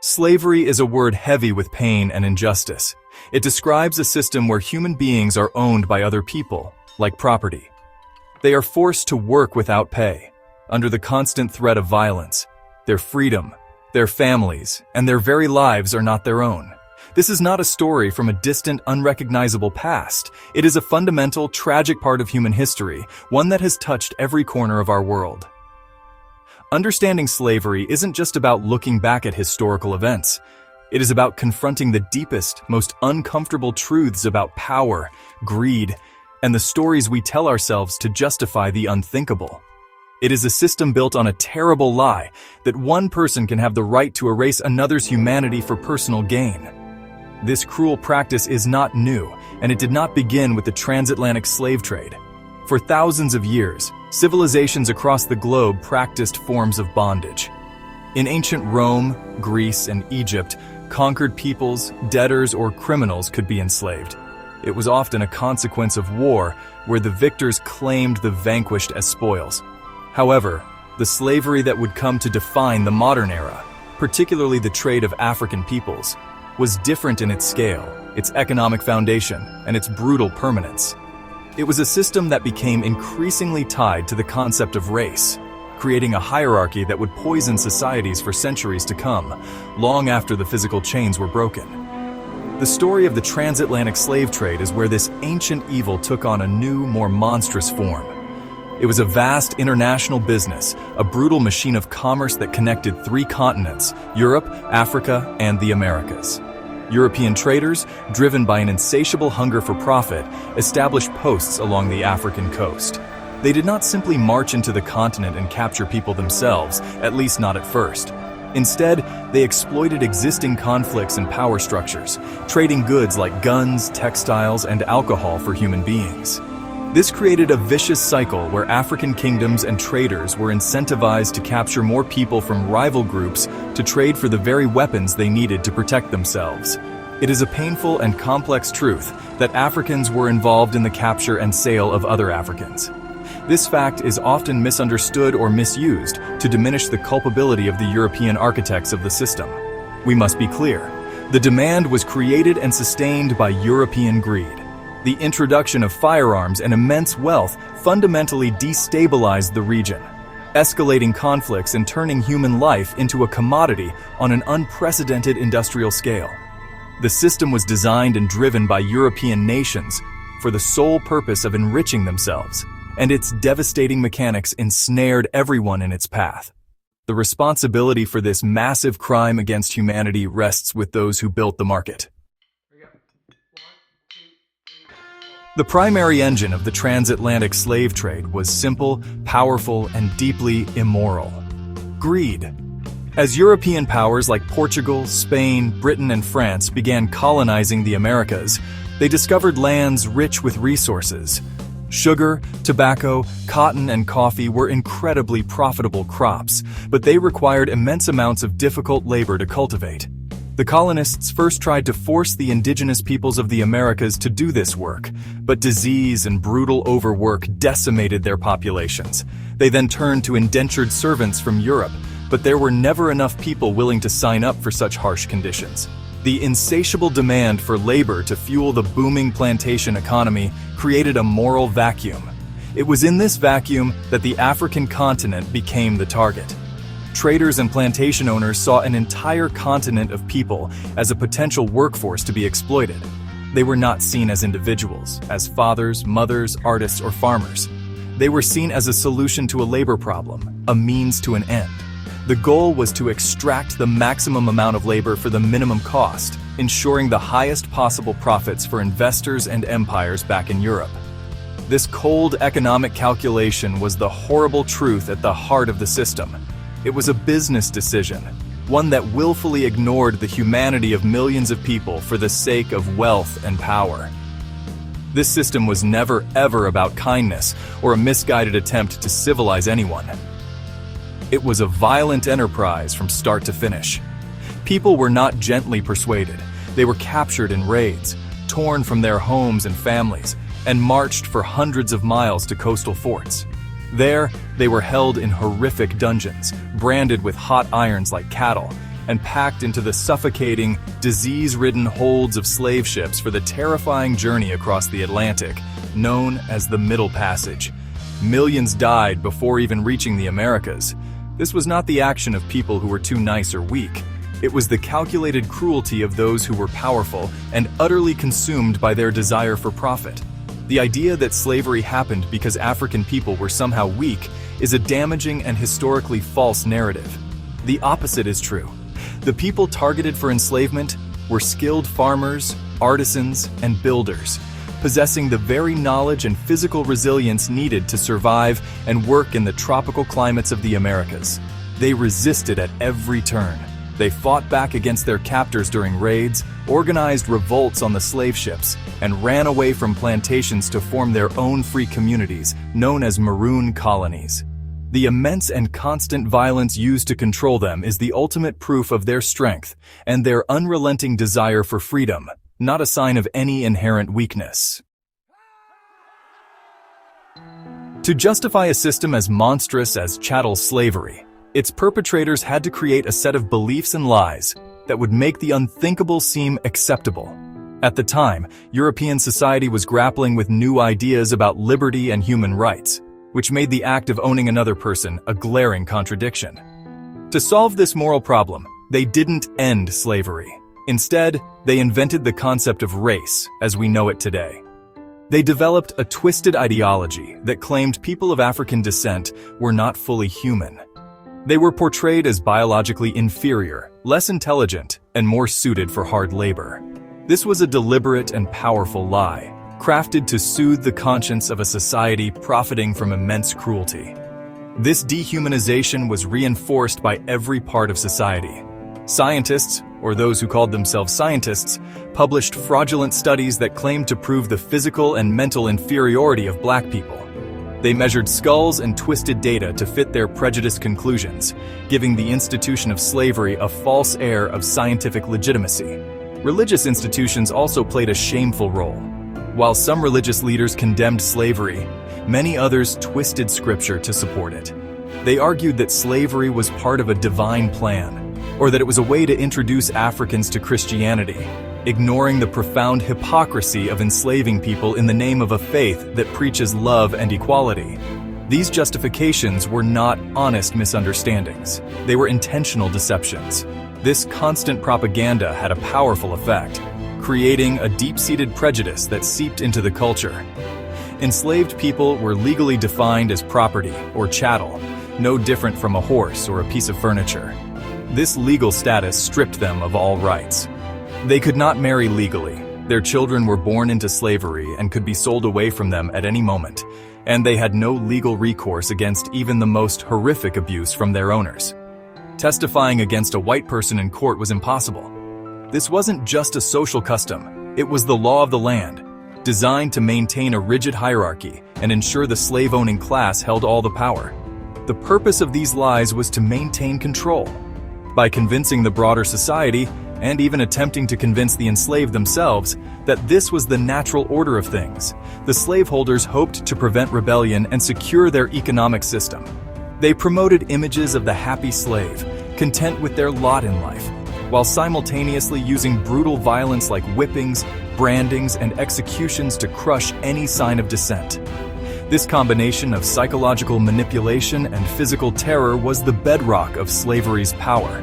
Slavery is a word heavy with pain and injustice. It describes a system where human beings are owned by other people, like property. They are forced to work without pay, under the constant threat of violence. Their freedom, their families, and their very lives are not their own. This is not a story from a distant, unrecognizable past. It is a fundamental, tragic part of human history, one that has touched every corner of our world. Understanding slavery isn't just about looking back at historical events. It is about confronting the deepest, most uncomfortable truths about power, greed, and the stories we tell ourselves to justify the unthinkable. It is a system built on a terrible lie that one person can have the right to erase another's humanity for personal gain. This cruel practice is not new, and it did not begin with the transatlantic slave trade. For thousands of years, civilizations across the globe practiced forms of bondage. In ancient Rome, Greece, and Egypt, conquered peoples, debtors, or criminals could be enslaved. It was often a consequence of war, where the victors claimed the vanquished as spoils. However, the slavery that would come to define the modern era, particularly the trade of African peoples, was different in its scale, its economic foundation, and its brutal permanence. It was a system that became increasingly tied to the concept of race, creating a hierarchy that would poison societies for centuries to come, long after the physical chains were broken. The story of the transatlantic slave trade is where this ancient evil took on a new, more monstrous form. It was a vast international business, a brutal machine of commerce that connected three continents: Europe, Africa, and the Americas. European traders, driven by an insatiable hunger for profit, established posts along the African coast. They did not simply march into the continent and capture people themselves, at least not at first. Instead, they exploited existing conflicts and power structures, trading goods like guns, textiles, and alcohol for human beings. This created a vicious cycle where African kingdoms and traders were incentivized to capture more people from rival groups to trade for the very weapons they needed to protect themselves. It is a painful and complex truth that Africans were involved in the capture and sale of other Africans. This fact is often misunderstood or misused to diminish the culpability of the European architects of the system. We must be clear. The demand was created and sustained by European greed. The introduction of firearms and immense wealth fundamentally destabilized the region, escalating conflicts and turning human life into a commodity on an unprecedented industrial scale. The system was designed and driven by European nations for the sole purpose of enriching themselves, and its devastating mechanics ensnared everyone in its path. The responsibility for this massive crime against humanity rests with those who built the market. The primary engine of the transatlantic slave trade was simple, powerful, and deeply immoral: greed. As European powers like Portugal, Spain, Britain, and France began colonizing the Americas, they discovered lands rich with resources. Sugar, tobacco, cotton, and coffee were incredibly profitable crops, but they required immense amounts of difficult labor to cultivate. The colonists first tried to force the indigenous peoples of the Americas to do this work, but disease and brutal overwork decimated their populations. They then turned to indentured servants from Europe, but there were never enough people willing to sign up for such harsh conditions. The insatiable demand for labor to fuel the booming plantation economy created a moral vacuum. It was in this vacuum that the African continent became the target. Traders and plantation owners saw an entire continent of people as a potential workforce to be exploited. They were not seen as individuals, as fathers, mothers, artists, or farmers. They were seen as a solution to a labor problem, a means to an end. The goal was to extract the maximum amount of labor for the minimum cost, ensuring the highest possible profits for investors and empires back in Europe. This cold economic calculation was the horrible truth at the heart of the system. It was a business decision, one that willfully ignored the humanity of millions of people for the sake of wealth and power. This system was never ever about kindness or a misguided attempt to civilize anyone. It was a violent enterprise from start to finish. People were not gently persuaded. They were captured in raids, torn from their homes and families, and marched for hundreds of miles to coastal forts. There, they were held in horrific dungeons, branded with hot irons like cattle, and packed into the suffocating, disease-ridden holds of slave ships for the terrifying journey across the Atlantic, known as the Middle Passage. Millions died before even reaching the Americas. This was not the action of people who were too nice or weak. It was the calculated cruelty of those who were powerful and utterly consumed by their desire for profit. The idea that slavery happened because African people were somehow weak is a damaging and historically false narrative. The opposite is true. The people targeted for enslavement were skilled farmers, artisans, and builders, possessing the very knowledge and physical resilience needed to survive and work in the tropical climates of the Americas. They resisted at every turn. They fought back against their captors during raids, organized revolts on the slave ships, and ran away from plantations to form their own free communities, known as maroon colonies. The immense and constant violence used to control them is the ultimate proof of their strength and their unrelenting desire for freedom, not a sign of any inherent weakness. To justify a system as monstrous as chattel slavery, its perpetrators had to create a set of beliefs and lies that would make the unthinkable seem acceptable. At the time, European society was grappling with new ideas about liberty and human rights, which made the act of owning another person a glaring contradiction. To solve this moral problem, they didn't end slavery. Instead, they invented the concept of race as we know it today. They developed a twisted ideology that claimed people of African descent were not fully human. They were portrayed as biologically inferior, less intelligent, and more suited for hard labor. This was a deliberate and powerful lie, crafted to soothe the conscience of a society profiting from immense cruelty. This dehumanization was reinforced by every part of society. Scientists, or those who called themselves scientists, published fraudulent studies that claimed to prove the physical and mental inferiority of black people. They measured skulls and twisted data to fit their prejudiced conclusions, giving the institution of slavery a false air of scientific legitimacy. Religious institutions also played a shameful role. While some religious leaders condemned slavery, many others twisted scripture to support it. They argued that slavery was part of a divine plan, or that it was a way to introduce Africans to Christianity, ignoring the profound hypocrisy of enslaving people in the name of a faith that preaches love and equality. These justifications were not honest misunderstandings. They were intentional deceptions. This constant propaganda had a powerful effect, creating a deep-seated prejudice that seeped into the culture. Enslaved people were legally defined as property or chattel, no different from a horse or a piece of furniture. This legal status stripped them of all rights. They could not marry legally. Their children were born into slavery and could be sold away from them at any moment, and they had no legal recourse against even the most horrific abuse from their owners. Testifying against a white person in court was impossible. This wasn't just a social custom, it was the law of the land, designed to maintain a rigid hierarchy and ensure the slave-owning class held all the power. The purpose of these lies was to maintain control. By convincing the broader society, and even attempting to convince the enslaved themselves, that this was the natural order of things, the slaveholders hoped to prevent rebellion and secure their economic system. They promoted images of the happy slave, content with their lot in life, while simultaneously using brutal violence like whippings, brandings, and executions to crush any sign of dissent. This combination of psychological manipulation and physical terror was the bedrock of slavery's power.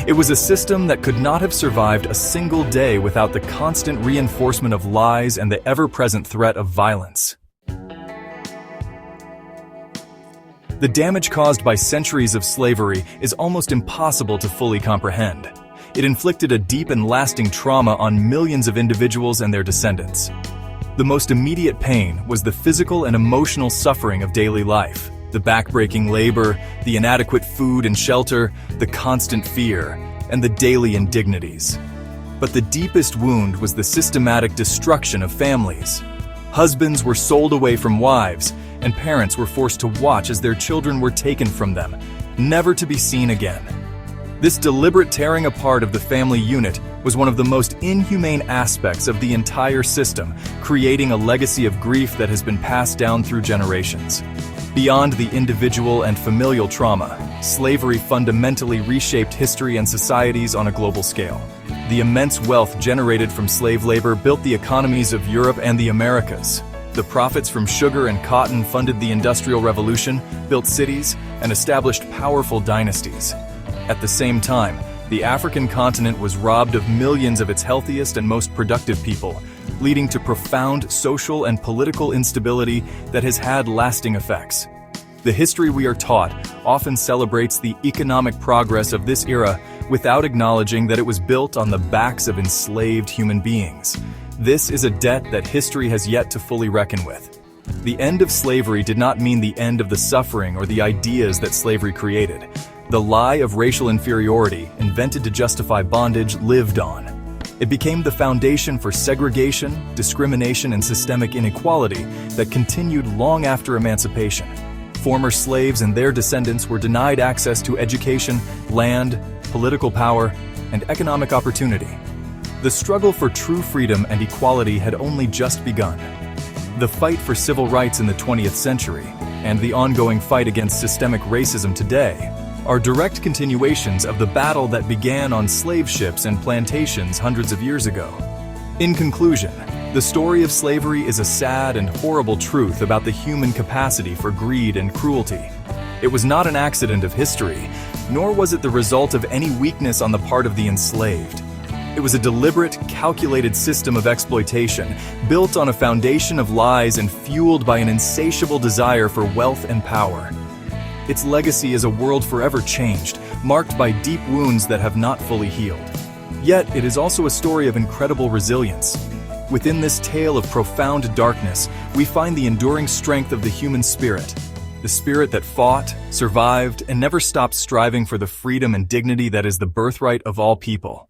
It was a system that could not have survived a single day without the constant reinforcement of lies and the ever-present threat of violence. The damage caused by centuries of slavery is almost impossible to fully comprehend. It inflicted a deep and lasting trauma on millions of individuals and their descendants. The most immediate pain was the physical and emotional suffering of daily life. The backbreaking labor, the inadequate food and shelter, the constant fear, and the daily indignities. But the deepest wound was the systematic destruction of families. Husbands were sold away from wives, and parents were forced to watch as their children were taken from them, never to be seen again. This deliberate tearing apart of the family unit was one of the most inhumane aspects of the entire system, creating a legacy of grief that has been passed down through generations. Beyond the individual and familial trauma, Slavery fundamentally reshaped history and societies on a global scale. The immense wealth generated from slave labor built the economies of Europe and the Americas. The profits from sugar and cotton funded the Industrial Revolution, built cities, and established powerful dynasties. At the same time, the African continent was robbed of millions of its healthiest and most productive people, leading to profound social and political instability that has had lasting effects. The history we are taught often celebrates the economic progress of this era without acknowledging that it was built on the backs of enslaved human beings. This is a debt that history has yet to fully reckon with. The end of slavery did not mean the end of the suffering or the ideas that slavery created. The lie of racial inferiority, invented to justify bondage, lived on. It became the foundation for segregation, discrimination, and systemic inequality that continued long after emancipation. Former slaves and their descendants were denied access to education, land, political power, and economic opportunity. The struggle for true freedom and equality had only just begun. The fight for civil rights in the 20th century and the ongoing fight against systemic racism today are direct continuations of the battle that began on slave ships and plantations hundreds of years ago. In conclusion, the story of slavery is a sad and horrible truth about the human capacity for greed and cruelty. It was not an accident of history, nor was it the result of any weakness on the part of the enslaved. It was a deliberate, calculated system of exploitation, built on a foundation of lies and fueled by an insatiable desire for wealth and power. Its legacy is a world forever changed, marked by deep wounds that have not fully healed. Yet, it is also a story of incredible resilience. Within this tale of profound darkness, we find the enduring strength of the human spirit, the spirit that fought, survived, and never stopped striving for the freedom and dignity that is the birthright of all people.